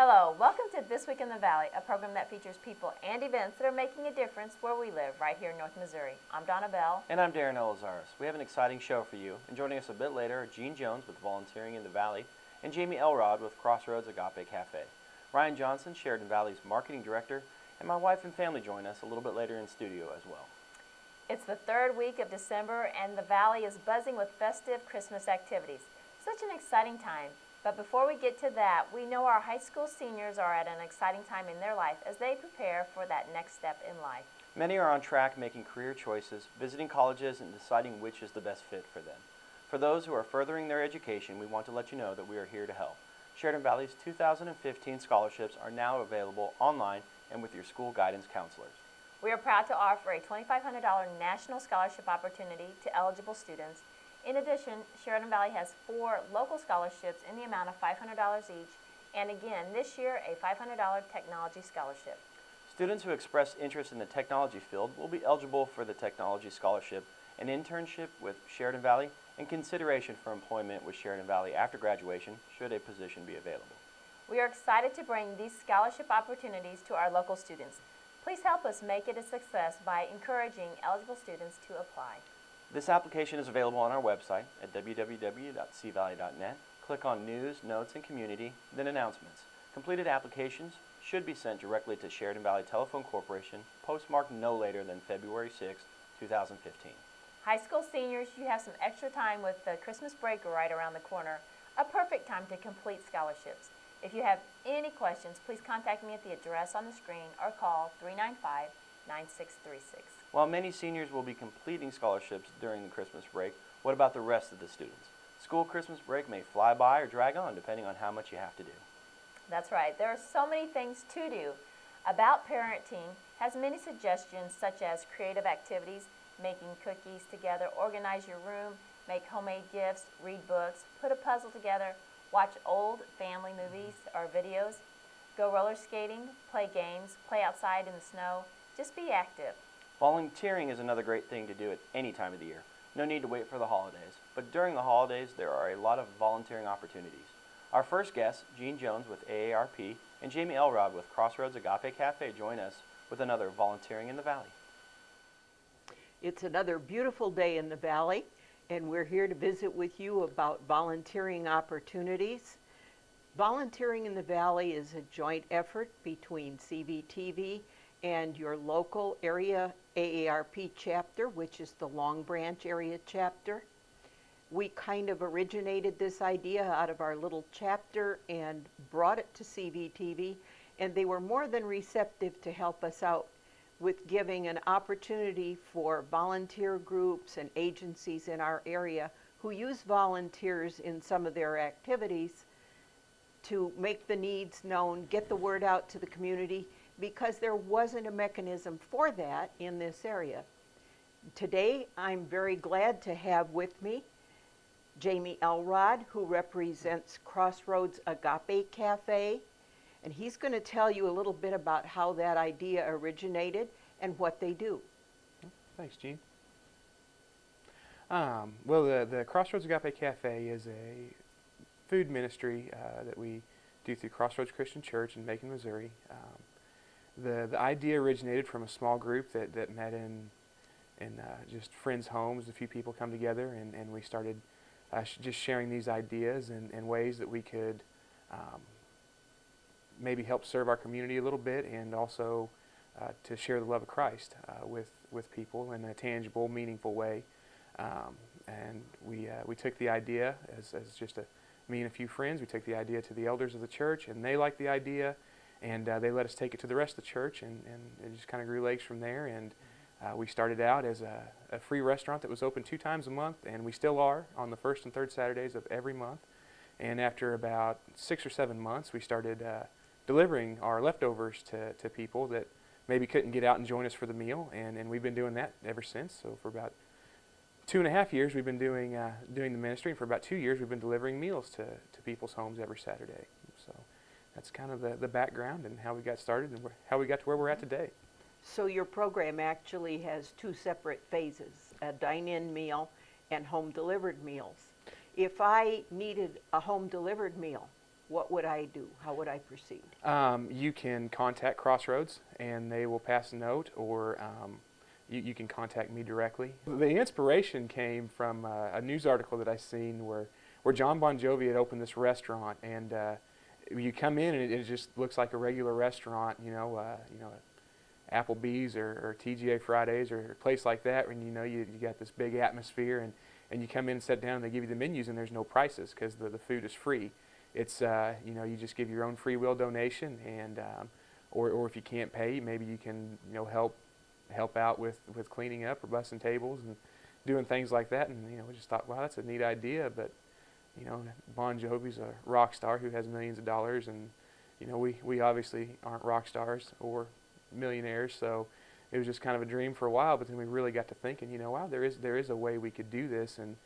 Hello, welcome to This Week in the Valley, a program that features people and events that are making a difference where we live, right here in North Missouri. I'm Donna Bell. And I'm Darin Elazarraraz. We have an exciting show for you. And joining us a bit later are Gene Jones with Volunteering in the Valley and Jamie Elrod with Crossroads Agape Cafe. Ryan Johnson, Sheridan Valley's Marketing Director, and my wife and family join us a little bit later in studio as well. It's the third week of December and the Valley is buzzing with festive Christmas activities. Such an exciting time. But before we get to that, we know our high school seniors are at an exciting time in their life as they prepare for that next step in life. Many are on track making career choices, visiting colleges, and deciding which is the best fit for them. For those who are furthering their education, we want to let you know that we are here to help. Sheridan Valley's 2015 scholarships are now available online and with your school guidance counselors. We are proud to offer a $2,500 national scholarship opportunity to eligible students. In addition, Sheridan Valley has 4 local scholarships in the amount of $500 each, and again, this year, a $500 technology scholarship. Students who express interest in the technology field will be eligible for the technology scholarship, an internship with Sheridan Valley, and consideration for employment with Sheridan Valley after graduation, should a position be available. We are excited to bring these scholarship opportunities to our local students. Please help us make it a success by encouraging eligible students to apply. This application is available on our website at www.cvalley.net. Click on News, Notes, and Community, then Announcements. Completed applications should be sent directly to Sheridan Valley Telephone Corporation, postmarked no later than February 6, 2015. High school seniors, you have some extra time with the Christmas break right around the corner. A perfect time to complete scholarships. If you have any questions, please contact me at the address on the screen or call 395-9636. While many seniors will be completing scholarships during the Christmas break, what about the rest of the students? School Christmas break may fly by or drag on depending on how much you have to do. That's right. There are so many things to do. About Parenting has many suggestions such as creative activities, making cookies together, organize your room, make homemade gifts, read books, put a puzzle together, watch old family movies or videos, go roller skating, play games, play outside in the snow. Just be active. Volunteering is another great thing to do at any time of the year. No need to wait for the holidays, but during the holidays there are a lot of volunteering opportunities. Our first guests, Gene Jones with AARP and Jamie Elrod with Crossroads Agape Cafe, join us with another Volunteering in the Valley. It's another beautiful day in the Valley, and we're here to visit with you about volunteering opportunities. Volunteering in the Valley is a joint effort between CVTV and your local area AARP chapter, which is the Long Branch area chapter. We kind of originated this idea out of our little chapter and brought it to CVTV, and they were more than receptive to help us out with giving an opportunity for volunteer groups and agencies in our area who use volunteers in some of their activities to make the needs known, get the word out to the community, because there wasn't a mechanism for that in this area. Today, I'm very glad to have with me Jamie Elrod, who represents Crossroads Agape Cafe, and he's going to tell you a little bit about how that idea originated and what they do. Thanks, Gene. Well, the Crossroads Agape Cafe is a food ministry that we do through Crossroads Christian Church in Macon, Missouri. The idea originated from a small group that met in just friends' homes. A few people come together, and we started just sharing these ideas and ways that we could maybe help serve our community a little bit, and also to share the love of Christ with people in a tangible, meaningful way. And we took the idea as just me and a few friends. We took the idea to the elders of the church, and they liked the idea, and they let us take it to the rest of the church, and it just kind of grew legs from there. And we started out as a free restaurant that was open 2 times a month, and we still are on the first and third Saturdays of every month. And after about 6 or 7 months, we started delivering our leftovers to people that maybe couldn't get out and join us for the meal, and we've been doing that ever since. So for about 2.5 years, we've been doing the ministry, and for about 2 years, we've been delivering meals to people's homes every Saturday. So that's kind of the background and how we got started and how we got to where we're at today. So your program actually has 2 separate phases, a dine-in meal and home-delivered meals. If I needed a home-delivered meal, what would I do? How would I proceed? You can contact Crossroads and they will pass a note, or you can contact me directly. The inspiration came from a news article that I seen where John Bon Jovi had opened this restaurant, and you come in and it just looks like a regular restaurant, Applebee's or TGA Fridays or a place like that, and you got this big atmosphere, and you come in and sit down and they give you the menus and there's no prices because the food is free. It's you just give your own free will donation, and or if you can't pay, maybe you can help out with cleaning up or bussing tables and doing things like that. And we just thought, wow, that's a neat idea. But Bon Jovi's a rock star who has millions of dollars, and we obviously aren't rock stars or millionaires, so it was just kind of a dream for a while. But then we really got to thinking, wow, there is a way we could do this and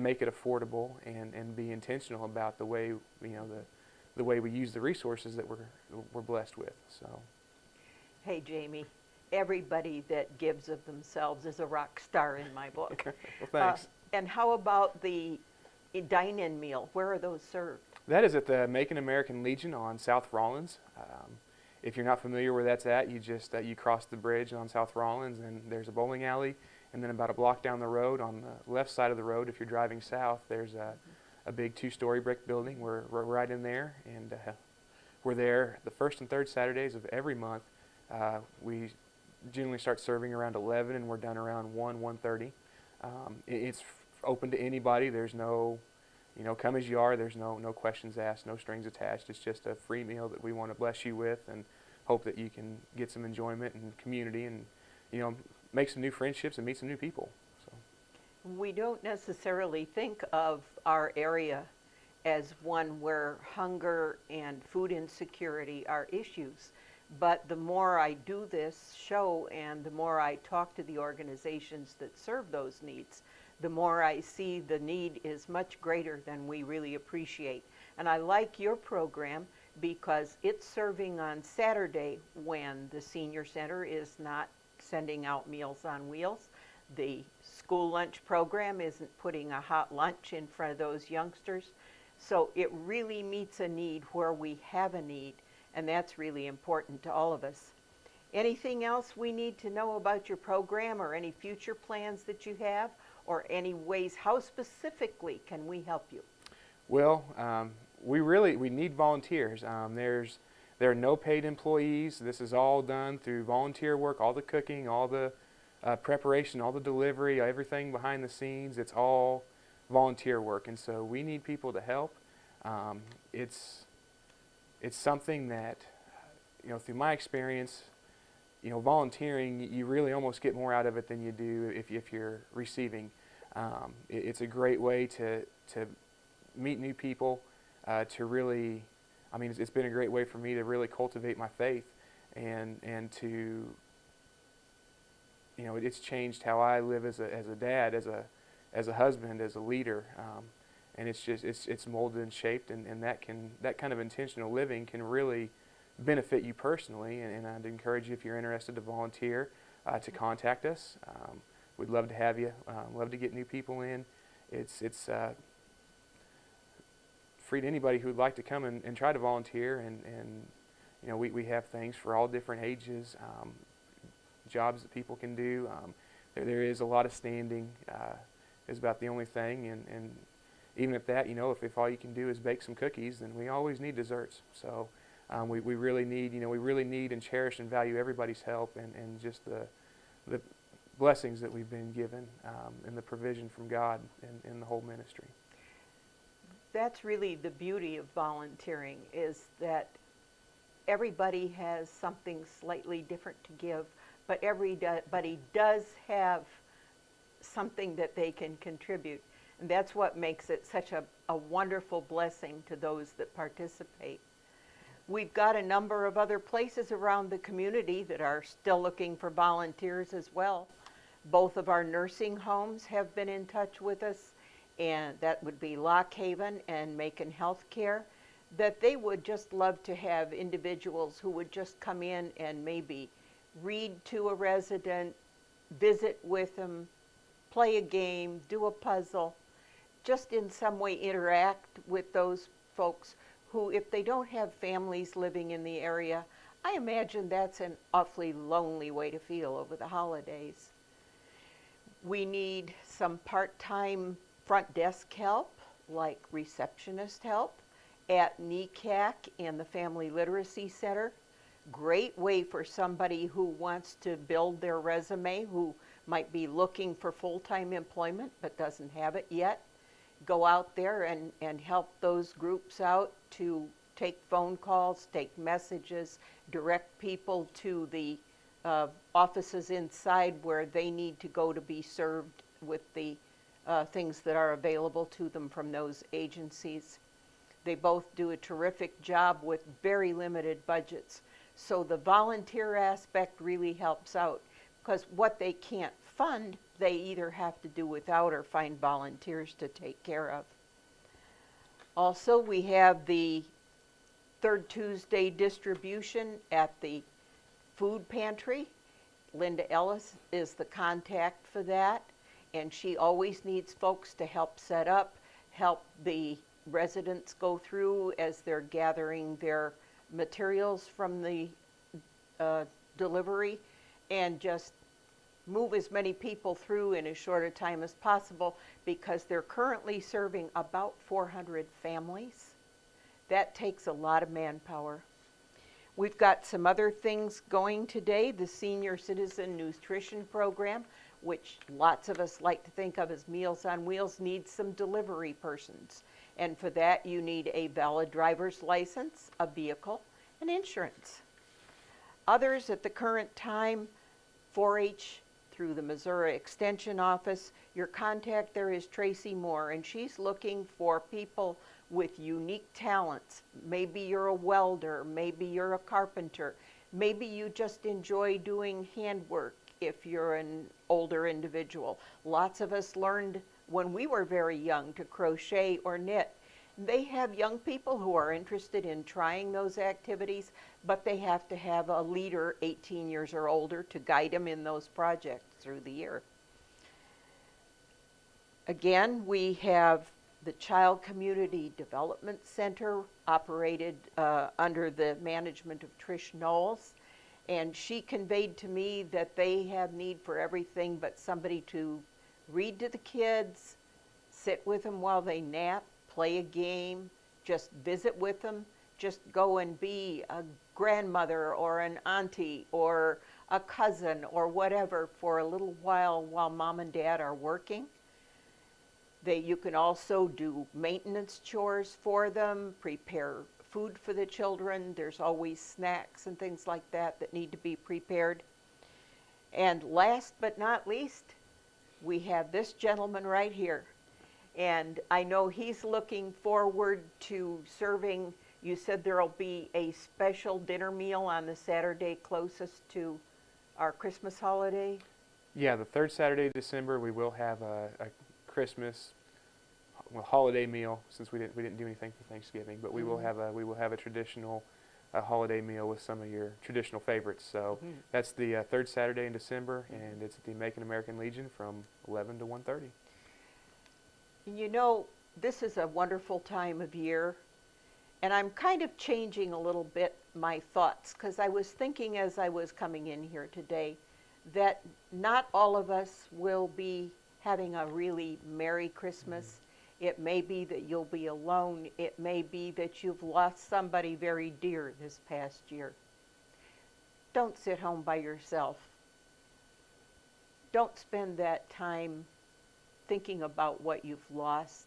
make it affordable and be intentional about the way the way we use the resources that we're blessed with. So, hey, Jamie, everybody that gives of themselves is a rock star in my book. Well, thanks. And how about the dine-in meal? Where are those served? That is at the Macon American Legion on South Rollins. If you're not familiar where that's at, you cross the bridge on South Rollins, and there's a bowling alley, and then about a block down the road on the left side of the road, if you're driving south, there's a big 2-story brick building. We're right in there, and we're there the first and third Saturdays of every month. We generally start serving around 11, and we're done around 1:30. It's open to anybody. There's no, come as you are. There's no questions asked, no strings attached. It's just a free meal that we want to bless you with, and hope that you can get some enjoyment and community, and make some new friendships and meet some new people. So We don't necessarily think of our area as one where hunger and food insecurity are issues. But the more I do this show and the more I talk to the organizations that serve those needs, the more I see the need is much greater than we really appreciate. And I like your program because it's serving on Saturday when the senior center is not sending out Meals on Wheels. The school lunch program isn't putting a hot lunch in front of those youngsters. So it really meets a need where we have a need, and that's really important to all of us. Anything else we need to know about your program, or any future plans that you have, or any ways, how specifically can we help you? Well, we need volunteers. There are no paid employees. This is all done through volunteer work, all the cooking, all the preparation, all the delivery, everything behind the scenes. It's all volunteer work, and so we need people to help. It's something that, through my experience, volunteering, you really almost get more out of it than you do if you're receiving. It's a great way to meet new people, to really, it's been a great way for me to really cultivate my faith, and to, it's changed how I live as a dad, as a husband, as a leader, and it's molded and shaped, and that kind of intentional living can really benefit you personally. And I'd encourage you, if you're interested to volunteer, to contact us. We'd love to have you. Love to get new people in. It's free to anybody who would like to come and try to volunteer, and we have things for all different ages, jobs that people can do. There is a lot of standing. Is about the only thing, and even at that, if all you can do is bake some cookies, then we always need desserts. So we really need, we really need and cherish and value everybody's help, and just the blessings that we've been given, and the provision from God in the whole ministry. That's really the beauty of volunteering, is that everybody has something slightly different to give, but everybody does have something that they can contribute. And that's what makes it such a wonderful blessing to those that participate. We've got a number of other places around the community that are still looking for volunteers as well. Both of our nursing homes have been in touch with us, and that would be Lock Haven and Macon Healthcare, that they would just love to have individuals who would just come in and maybe read to a resident, visit with them, play a game, do a puzzle, just in some way interact with those folks who, if they don't have families living in the area, I imagine that's an awfully lonely way to feel over the holidays. We need some part-time front desk help, like receptionist help, at NECAC and the Family Literacy Center. Great way for somebody who wants to build their resume, who might be looking for full-time employment but doesn't have it yet. Go out there and help those groups out to take phone calls, take messages, direct people to the offices inside where they need to go to be served with the things that are available to them from those agencies. They both do a terrific job with very limited budgets. So the volunteer aspect really helps out, because what they can't fund, they either have to do without or find volunteers to take care of. Also, we have the third Tuesday distribution at the food pantry. Linda Ellis is the contact for that, and she always needs folks to help set up, help the residents go through as they're gathering their materials from the delivery, and just move as many people through in as short a time as possible, because they're currently serving about 400 families. That takes a lot of manpower. We've got some other things going today. The Senior Citizen Nutrition Program, which lots of us like to think of as Meals on Wheels, needs some delivery persons. And for that, you need a valid driver's license, a vehicle, and insurance. Others at the current time, 4-H through the Missouri Extension Office. Your contact there is Tracy Moore, and she's looking for people with unique talents. Maybe you're a welder, maybe you're a carpenter, maybe you just enjoy doing handwork if you're an older individual. Lots of us learned when we were very young to crochet or knit. They have young people who are interested in trying those activities, but they have to have a leader 18 years or older to guide them in those projects through the year. Again, we have the Child Community Development Center, operated under the management of Trish Knowles, and she conveyed to me that they have need for everything but somebody to read to the kids, sit with them while they nap, play a game, just visit with them, just go and be a grandmother or an auntie or a cousin or whatever for a little while mom and dad are working. You can also do maintenance chores for them, prepare food for the children. There's always snacks and things like that that need to be prepared. And last but not least, we have this gentleman right here. And I know he's looking forward to serving. You said there'll be a special dinner meal on the Saturday closest to our Christmas holiday. Yeah, the third Saturday of December we will have a Christmas holiday meal, since we didn't do anything for Thanksgiving, but we will have a traditional holiday meal with some of your traditional favorites. So that's the third Saturday in December, and it's at the Macon American Legion from 11 to 1:30. You know, this is a wonderful time of year, and I'm kind of changing a little bit my thoughts, because I was thinking as I was coming in here today that not all of us will be having a really Merry Christmas. It may be that you'll be alone. It may be that you've lost somebody very dear this past year. Don't sit home by yourself. Don't spend that time thinking about what you've lost.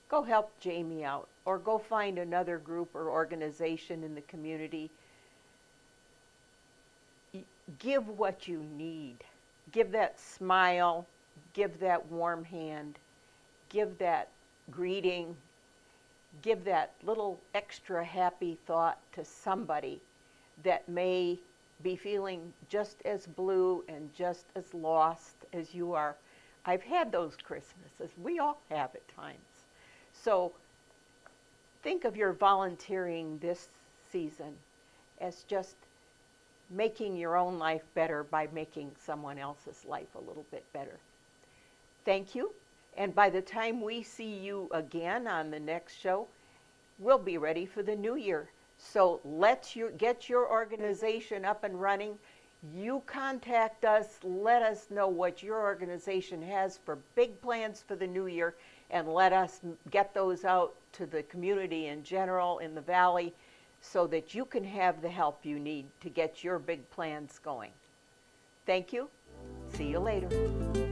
Go help Jamie out, or go find another group or organization in the community. Give what you need. Give that smile, give that warm hand, give that greeting, give that little extra happy thought to somebody that may be feeling just as blue and just as lost as you are. I've had those Christmases. We all have at times. So think of your volunteering this season as just making your own life better by making someone else's life a little bit better. Thank you. And by the time we see you again on the next show, we'll be ready for the new year. So let's get your organization up and running. You contact us, let us know what your organization has for big plans for the new year, and let us get those out to the community in general in the Valley so that you can have the help you need to get your big plans going. Thank you. See you later.